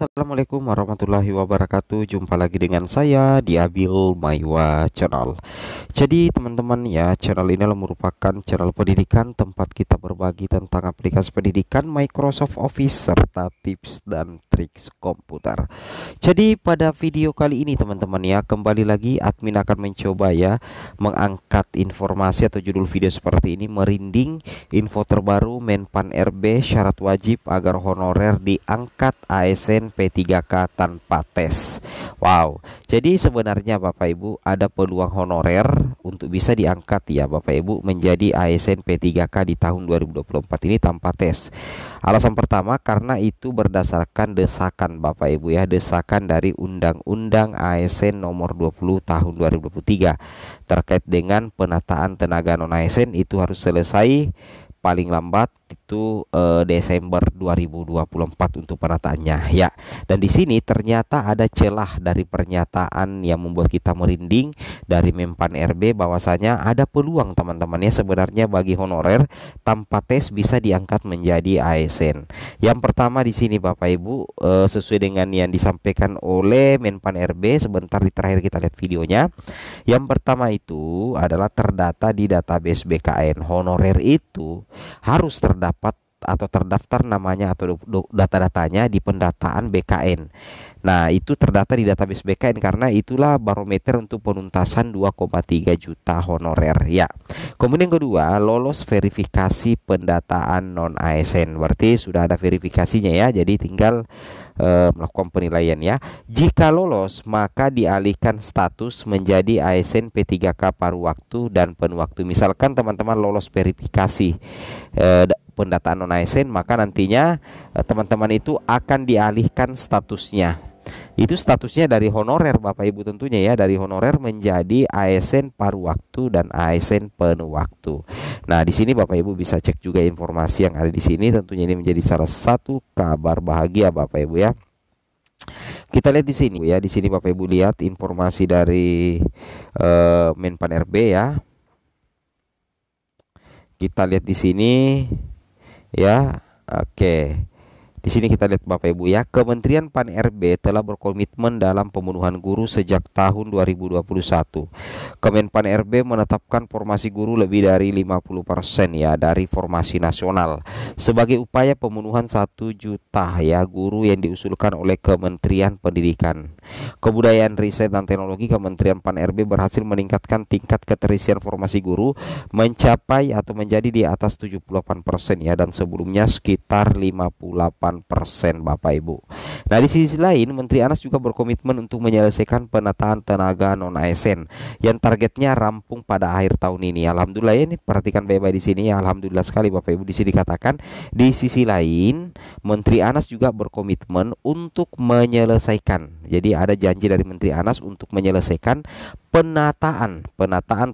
Assalamualaikum warahmatullahi wabarakatuh. Jumpa lagi dengan saya di Abil Maiwa Channel. Jadi teman-teman ya, channel ini adalah merupakan channel pendidikan tempat kita berbagi tentang aplikasi pendidikan Microsoft Office serta tips dan trik komputer. Jadi pada video kali ini teman-teman ya, kembali lagi admin akan mencoba ya mengangkat informasi atau judul video seperti ini, merinding info terbaru Menpan RB syarat wajib agar honorer diangkat ASN P3K tanpa tes. Wow, jadi sebenarnya Bapak Ibu ada peluang honorer untuk bisa diangkat ya Bapak Ibu menjadi ASN P3K di tahun 2024 ini tanpa tes. Alasan pertama karena itu berdasarkan desakan Bapak Ibu ya, desakan dari Undang-Undang ASN nomor 20 tahun 2023 terkait dengan penataan tenaga non ASN itu harus selesai paling lambat itu Desember 2024 untuk penataannya ya. Dan di sini ternyata ada celah dari pernyataan yang membuat kita merinding dari Menpan RB bahwasanya ada peluang teman-teman ya sebenarnya bagi honorer tanpa tes bisa diangkat menjadi ASN. Yang pertama di sini Bapak Ibu sesuai dengan yang disampaikan oleh Menpan RB, sebentar di terakhir kita lihat videonya. Yang pertama itu adalah terdata di database BKN. Honorer itu harus terdapat atau terdaftar namanya atau data-datanya di pendataan BKN. Nah, itu terdata di database BKN karena itulah barometer untuk penuntasan 2,3 juta honorer ya. Kemudian kedua, lolos verifikasi pendataan non ASN. Berarti sudah ada verifikasinya ya. Jadi tinggal melakukan penilaian ya. Jika lolos, maka dialihkan status menjadi ASN P3K paruh waktu dan penuh waktu. Misalkan teman-teman lolos verifikasi pendataan non ASN, maka nantinya teman-teman itu akan dialihkan statusnya. Itu statusnya dari honorer Bapak Ibu tentunya ya, dari honorer menjadi ASN paruh waktu dan ASN penuh waktu. Nah, di sini Bapak Ibu bisa cek juga informasi yang ada di sini. Tentunya ini menjadi salah satu kabar bahagia Bapak Ibu ya. Kita lihat di sini ya, di sini Bapak Ibu lihat informasi dari Menpan RB ya. Kita lihat di sini ya. Oke. Di sini kita lihat Bapak Ibu ya, Kementerian Pan RB telah berkomitmen dalam pemenuhan guru sejak tahun 2021. Kemenpan RB menetapkan formasi guru lebih dari 50% ya dari formasi nasional sebagai upaya pemenuhan 1 juta ya guru yang diusulkan oleh Kementerian Pendidikan, Kebudayaan, Riset dan Teknologi. Kementerian Pan RB berhasil meningkatkan tingkat keterisian formasi guru mencapai atau menjadi di atas 78% ya, dan sebelumnya sekitar 58% Bapak Ibu. Nah, di sisi lain Menteri Anas juga berkomitmen untuk menyelesaikan penataan tenaga non ASN yang targetnya rampung pada akhir tahun ini. Alhamdulillah ya, ini perhatikan baik-baik di sini ya. Alhamdulillah sekali Bapak Ibu, di sini dikatakan di sisi lain Menteri Anas juga berkomitmen untuk menyelesaikan. Jadi ada janji dari Menteri Anas untuk menyelesaikan penataan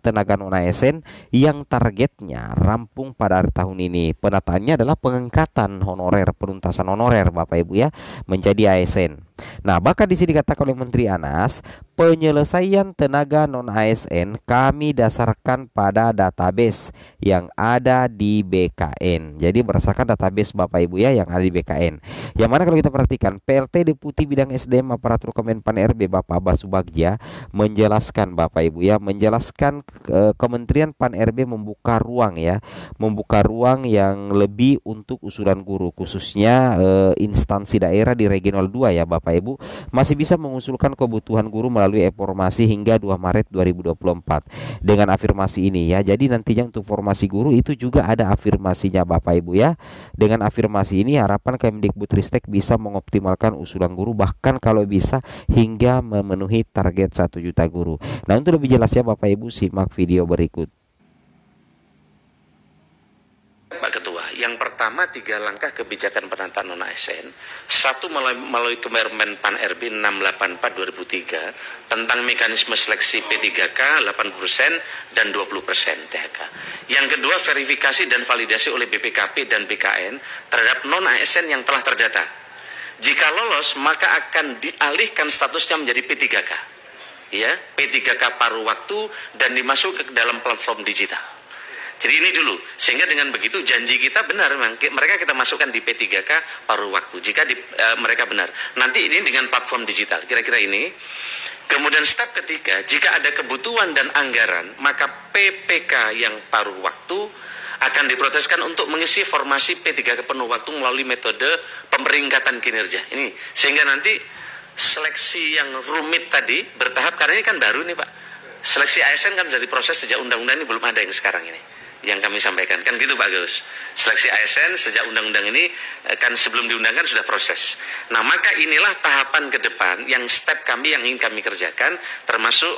tenaga non ASN yang targetnya rampung pada akhir tahun ini. Penataannya adalah pengangkatan honorer, penuntasan honorer Bapak Ibu ya menjadi ASN. Nah, bahkan di sini dikatakan oleh Menteri Anas, penyelesaian tenaga non ASN kami dasarkan pada database yang ada di BKN. Jadi berdasarkan database Bapak Ibu ya yang ada di BKN. Yang mana kalau kita perhatikan PLT Deputi Bidang SDM Aparatur Kemenpan RB Bapak Abbas Subagja menjelaskan Bapak Ibu ya, menjelaskan Kementerian Pan RB membuka ruang ya, membuka ruang yang lebih untuk usulan guru khususnya instansi daerah di regional 2 ya Bapak Ibu masih bisa mengusulkan kebutuhan guru melalui informasi hingga 2 Maret 2024 dengan afirmasi ini ya. Jadi nantinya untuk formasi guru itu juga ada afirmasinya Bapak Ibu ya. Dengan afirmasi ini harapan Kemdikbudristek bisa mengoptimalkan usulan guru bahkan kalau bisa hingga memenuhi target 1 juta guru. Nah, untuk lebih jelasnya Bapak Ibu simak video berikut. Pak Ketua, yang pertama 3 langkah kebijakan penataan non ASN. 1 melalui Kemenpan RB 684 2003 tentang mekanisme seleksi P3K 80% dan 20% THK. Yang kedua, verifikasi dan validasi oleh BPKP dan BKN terhadap non ASN yang telah terdata. Jika lolos, maka akan dialihkan statusnya menjadi P3K. Ya, P3K paruh waktu dan dimasuk ke dalam platform digital. Jadi ini dulu, sehingga dengan begitu janji kita benar, mereka kita masukkan di P3K paruh waktu, jika mereka benar. Nanti ini dengan platform digital, kira-kira ini. Kemudian step ketiga, jika ada kebutuhan dan anggaran, maka PPK yang paruh waktu akan diproteskan untuk mengisi formasi P3K penuh waktu melalui metode pemeringkatan kinerja. Ini, sehingga nanti seleksi yang rumit tadi bertahap, karena ini kan baru nih Pak. Seleksi ASN kan sudah diproses sejak undang-undang ini, belum ada yang sekarang ini yang kami sampaikan, kan gitu Pak Gus. Seleksi ASN sejak undang-undang ini kan sebelum diundangkan sudah proses. Nah, maka inilah tahapan ke depan yang step kami yang ingin kami kerjakan, termasuk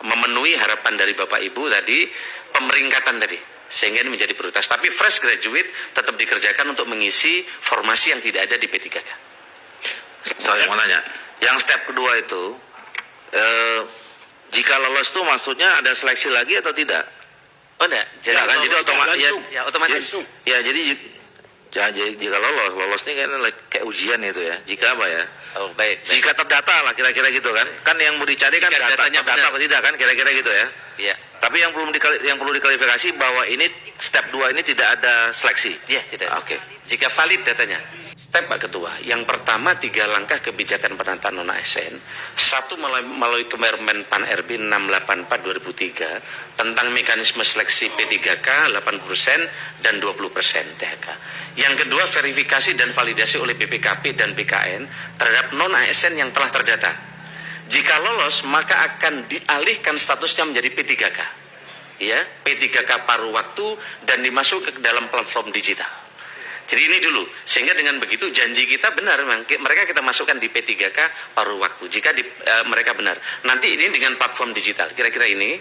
memenuhi harapan dari Bapak Ibu tadi, pemeringkatan tadi, sehingga ini menjadi prioritas. Tapi fresh graduate tetap dikerjakan untuk mengisi formasi yang tidak ada di P3K. Saya mau nanya, yang step kedua itu, jika lolos itu maksudnya ada seleksi lagi atau tidak? Oh enggak, jadi ya, kan, jadi otomatis. Ya, jadi jika lolos ini kan kayak ujian itu ya. Jika apa ya? Oh, baik. Jika terdata lah kira-kira gitu kan. Kan yang mau dicari kan data apa tidak kan, kira-kira gitu ya. Iya. Tapi yang perlu diklarifikasi bahwa ini step 2 ini tidak ada seleksi. Iya, tidak. Oke. Jika valid datanya. Step Pak Ketua, yang pertama 3 langkah kebijakan penataan non-ASN. 1 melalui Kemenpan RB 684/2003 tentang mekanisme seleksi P3K 80% dan 20% THK. Yang kedua, verifikasi dan validasi oleh BPKP dan BKN terhadap non-ASN yang telah terdata. Jika lolos, maka akan dialihkan statusnya menjadi P3K. Ya, P3K paruh waktu dan dimasuk ke dalam platform digital. Jadi ini dulu, sehingga dengan begitu janji kita benar, mereka kita masukkan di P3K paruh waktu, jika mereka benar. Nanti ini dengan platform digital, kira-kira ini.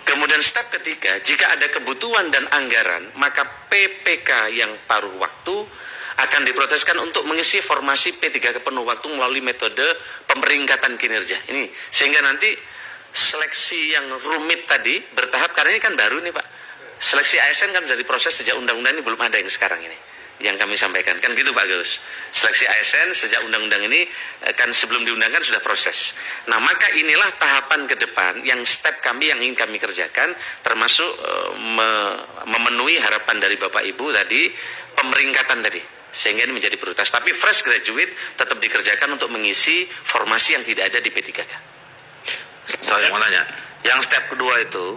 Kemudian step ketiga, jika ada kebutuhan dan anggaran, maka PPK yang paruh waktu akan diproteskan untuk mengisi formasi P3K penuh waktu melalui metode pemeringkatan kinerja. Ini, sehingga nanti seleksi yang rumit tadi bertahap, karena ini kan baru nih Pak. Seleksi ASN kan sudah diproses sejak undang-undang ini, belum ada yang sekarang ini yang kami sampaikan, kan gitu Pak Gus. Seleksi ASN sejak undang-undang ini kan sebelum diundangkan sudah proses. Nah, maka inilah tahapan ke depan yang step kami yang ingin kami kerjakan, termasuk memenuhi harapan dari Bapak Ibu tadi, pemeringkatan tadi, sehingga ini menjadi prioritas. Tapi fresh graduate tetap dikerjakan untuk mengisi formasi yang tidak ada di P3K. Saya mau nanya, yang step kedua itu,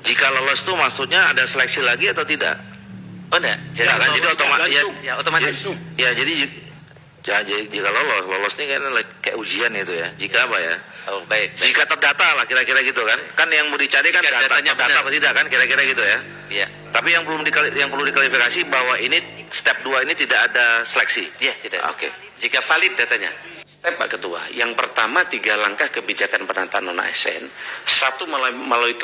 jika lolos itu maksudnya ada seleksi lagi atau tidak? Oh enggak, jadi ya, kan, jadi otomatis. Ya, jadi jika lolos ini kan kayak ujian itu ya. Jika apa ya? Oh, baik. Jika terdata lah kira-kira gitu kan. Kan yang mau dicari kan data apa tidak kan, kira-kira gitu ya. Iya. Tapi yang perlu diklarifikasi bahwa ini step 2 ini tidak ada seleksi. Iya, tidak. Oke. Jika valid datanya. Step Pak Ketua, yang pertama 3 langkah kebijakan penataan non-ASN. 1 melalui